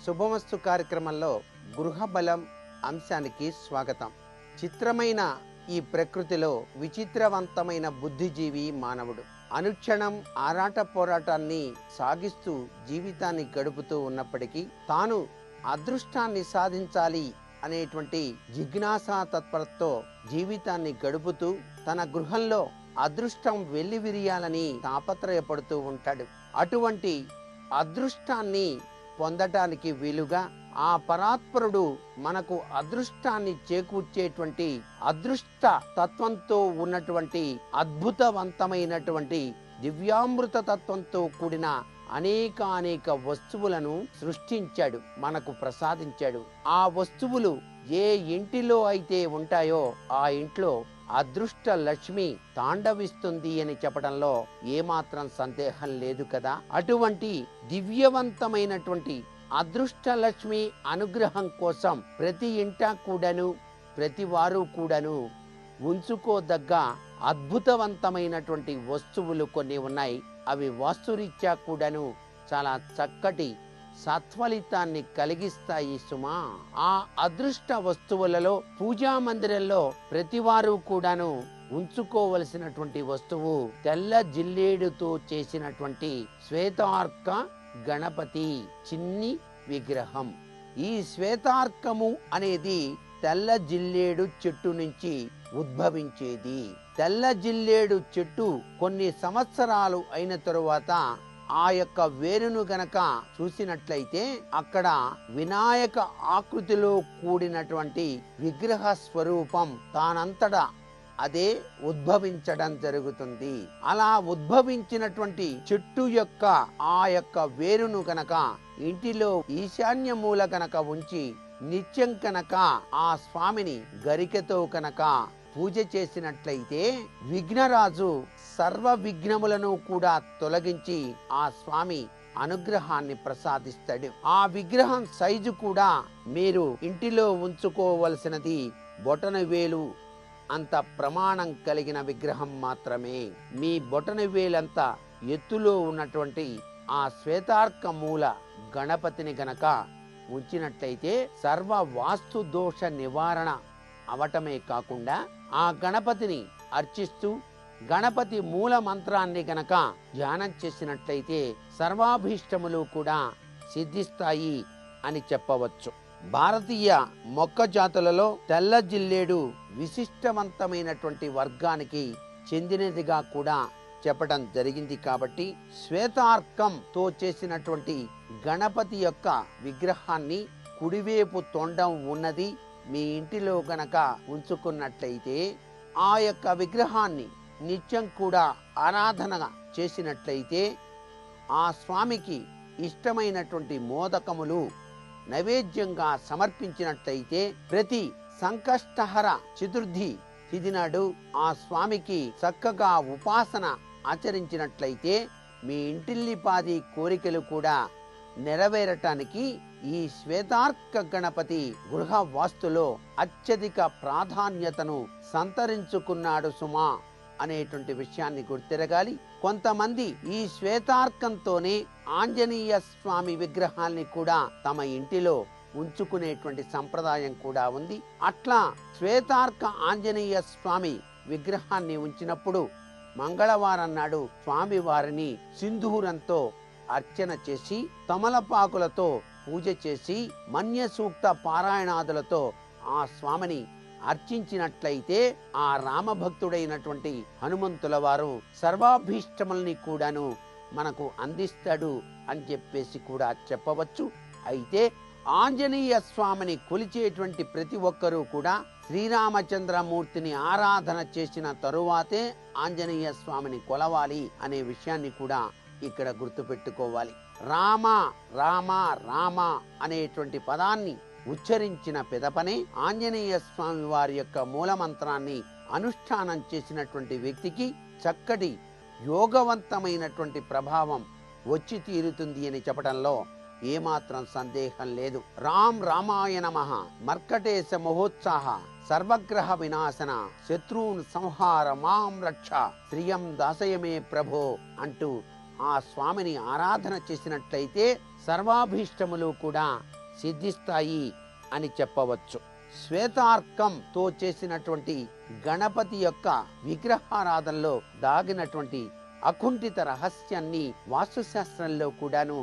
శుభమస్తు కార్యక్రమంలో గృహ బలం అంశానికి స్వాగతం. చిత్రమైన ఈ ప్రకృతిలో విచిత్రవంతమైన బుద్ధిజీవి మానవుడు. అనుక్షణం ఆరాట పోరాటాన్ని సాగిస్తూ జీవితాన్ని గడుపుతూ ఉన్నప్పటికీ తాను అదృష్టాన్ని సాధించాలి అనేటువంటి జిజ్ఞాసా తత్పరతో జీవితాన్ని గడుపుతూ తన గృహంలో అదృష్టం వెల్లివిరియాలని తాపత్రయపడుతూ ఉంటాడు. అటువంటి అదృష్టాన్ని పొందటానికి వీలుగా ఆ పరాత్పరుడు మనకు అదృష్టాన్ని చేకూర్చేటువంటి అదృష్ట తత్వంతో ఉన్నటువంటి అద్భుతవంతమైనటువంటి దివ్యామృత తత్వంతో కూడిన అనేక వస్తువులను సృష్టించాడు, మనకు ప్రసాదించాడు. ఆ వస్తువులు ఏ ఇంటిలో అయితే ఉంటాయో ఆ ఇంట్లో అదృష్ట లక్ష్మి తాండవిస్తుంది అని చెప్పడంలో ఏమాత్రం సందేహం లేదు కదా. అటువంటి దివ్యవంతమైనటువంటి అదృష్ట లక్ష్మి అనుగ్రహం కోసం ప్రతి ఇంటా కూడాను ప్రతి వారు కూడాను ఉంచుకోదగ్గ అద్భుతవంతమైనటువంటి వస్తువులు కొన్ని ఉన్నాయి. అవి వాస్తురీత్యా కూడాను చాలా చక్కటి సత్ఫలితాన్ని కలిగిస్తాయి సుమా. ఆ అదృష్ట వస్తువులలో పూజా మందిరంలో ప్రతివారు కూడాను ఉంచుకోవలసినటువంటి వస్తువు తెల్ల జిల్లేడుతో చేసినటువంటి శ్వేతార్క గణపతి చిన్ని విగ్రహం. ఈ శ్వేతార్కము అనేది తెల్ల జిల్లేడు చెట్టు నుంచి ఉద్భవించేది. తెల్ల జిల్లేడు చెట్టు కొన్ని సంవత్సరాలు అయిన తరువాత ఆ యొక్క వేరును గనక చూసినట్లయితే అక్కడ వినాయక ఆకృతిలో కూడినటువంటి విగ్రహ స్వరూపం తానంతటా అదే ఉద్భవించడం జరుగుతుంది. అలా ఉద్భవించినటువంటి చెట్టు యొక్క ఆ యొక్క వేరును గనక ఇంటిలో ఈశాన్య మూల కనుక ఉంచి నిత్యం కనుక ఆ స్వామిని గరికతో కనుక పూజ చేసినట్లయితే విఘ్నరాజు సర్వ విఘ్నములను కూడా తొలగించి ఆ స్వామి అనుగ్రహాన్ని ప్రసాదిస్తాడు. ఆ విగ్రహం సైజు కూడా మీరు ఇంటిలో ఉంచుకోవలసినది బొటనవేలు అంత ప్రమాణం కలిగిన విగ్రహం మాత్రమే. మీ బొటనవేలంత ఎత్తులో ఉన్నటువంటి ఆ శ్వేతార్క మూల గణపతిని గనక ఉంచినట్లయితే సర్వ వాస్తు దోష నివారణ అవటమే కాకుండా ఆ గణపతిని అర్చిస్తూ గణపతి మూల మంత్రాన్ని గనక ధ్యానం చేసినట్లయితే సర్వాభీష్టములు కూడా సిద్ధిస్తాయి అని చెప్పవచ్చు. భారతీయ మొక్క జాతులలో తెల్ల జిల్లేడు విశిష్టవంతమైనటువంటి వర్గానికి చెందినదిగా కూడా చెప్పడం జరిగింది. కాబట్టి శ్వేతార్కంతో చేసినటువంటి గణపతి యొక్క విగ్రహాన్ని కుడివైపు తొండం ఉన్నది మీ ఇంటిలో గనక ఉంచుకున్నట్లయితే ఆ యొక్క విగ్రహాన్ని నిత్యం కూడా ఆరాధన చేసినట్లయితే ఆ స్వామికి ఇష్టమైనటువంటి మోదకములు నైవేద్యంగా సమర్పించినట్లయితే ప్రతి సంకష్టహర చతుర్థి తిథి నాడు ఆ స్వామికి చక్కగా ఉపాసన ఆచరించినట్లయితే మీ ఇంటిల్లిపాది కోరికలు కూడా నెరవేరటానికి ఈ శ్వేతార్క గణపతి గృహ వాస్తులో అత్యధిక ప్రాధాన్యతను సంతరించుకున్నాడు సుమా అనేటువంటి విషయాన్ని గుర్తిరగాలి. కొంతమంది ఈ శ్వేతార్కంతోనే ఆంజనేయ స్వామి విగ్రహాన్ని కూడా తమ ఇంటిలో ఉంచుకునేటువంటి సంప్రదాయం కూడా ఉంది. అట్లా శ్వేతార్క ఆంజనేయ స్వామి విగ్రహాన్ని ఉంచినప్పుడు మంగళవారం నాడు స్వామి వారిని సింధూరంతో అర్చన చేసి తమలపాకులతో పూజ చేసి మన్య సూక్త పారాయణాదులతో ఆ స్వామిని అర్చించినట్లయితే ఆ రామభక్తుడైనటువంటి హనుమంతుల వారు సర్వాభీష్టముల్ని కూడాను మనకు అందిస్తాడు అని చెప్పేసి కూడా చెప్పవచ్చు. అయితే ఆంజనేయ స్వామిని కొలిచేటువంటి ప్రతి ఒక్కరూ కూడా శ్రీరామచంద్రమూర్తిని ఆరాధన చేసిన తరువాతే ఆంజనేయ స్వామిని కొలవాలి అనే విషయాన్ని కూడా ఇక్కడ గుర్తుపెట్టుకోవాలి. రామ రామ రామ అనేటువంటి పదాన్ని ఉచ్చరించిన పిదపనే ఆంజనేయ స్వామి వారి యొక్క మూలమంత్రాన్ని అనుష్ఠానం చేసినటువంటి వ్యక్తికి చక్కటి యోగవంతమైనటువంటి ప్రభావం వచ్చి తీరుతుంది అని చెప్పడంలో ఏమాత్రం సందేహం లేదు. రామాయ నమః మర్కటేశ మహోత్సాహ సర్వగ్రహ వినాశన శత్రువున్ సంహార మాం రక్ష శ్రియం దాసయమే ప్రభో అంటూ ఆ స్వామిని ఆరాధన చేసినట్లయితే సర్వాభీష్టములు కూడా సిద్ధిస్తాయి అని చెప్పవచ్చు. శ్వేతార్కంతో చేసినటువంటి గణపతి యొక్క విగ్రహారాధనలో దాగినటువంటి అకుంఠిత రహస్యాన్ని వాస్తుశాస్త్రంలో కూడాను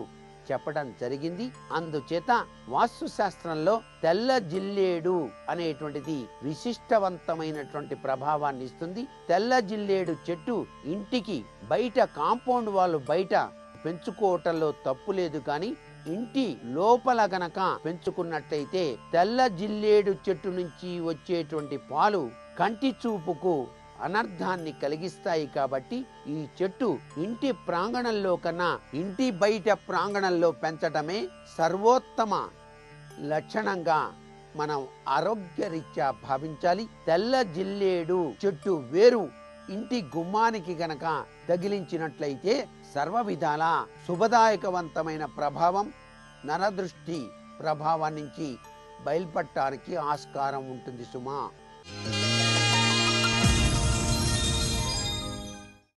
చెప్పడం జరిగింది. అందుచేత వాస్తుశాస్త్రంలో తెల్ల జిల్లేడు అనేటువంటిది విశిష్టవంతమైనటువంటి ప్రభావాన్ని ఇస్తుంది. తెల్ల జిల్లేడు చెట్టు ఇంటికి బయట కాంపౌండ్ వాళ్ళు బయట పెంచుకోవటంలో తప్పు లేదు, కానీ ఇంటి లోపల గనక పెంచుకున్నట్లయితే తెల్ల జిల్లేడు చెట్టు నుంచి వచ్చేటువంటి పాలు కంటి చూపుకు అనర్థాన్ని కలిగిస్తాయి. కాబట్టి ఈ చెట్టు ఇంటి ప్రాంగణంలో కన్నా ఇంటి బయట ప్రాంగణంలో పెంచటమే సర్వోత్తమ లక్షణంగా మనం ఆరోగ్యరీత్యా భావించాలి. తెల్ల జిల్లేడు చెట్టు వేరు ఇంటి గుమ్మానికి గనక తగిలించినట్లయితే సర్వ విధాల శుభదాయకవంతమైన ప్రభావం, నరదృష్టి ప్రభావం నుంచి బయలుపడటానికి ఆస్కారం ఉంటుంది సుమా.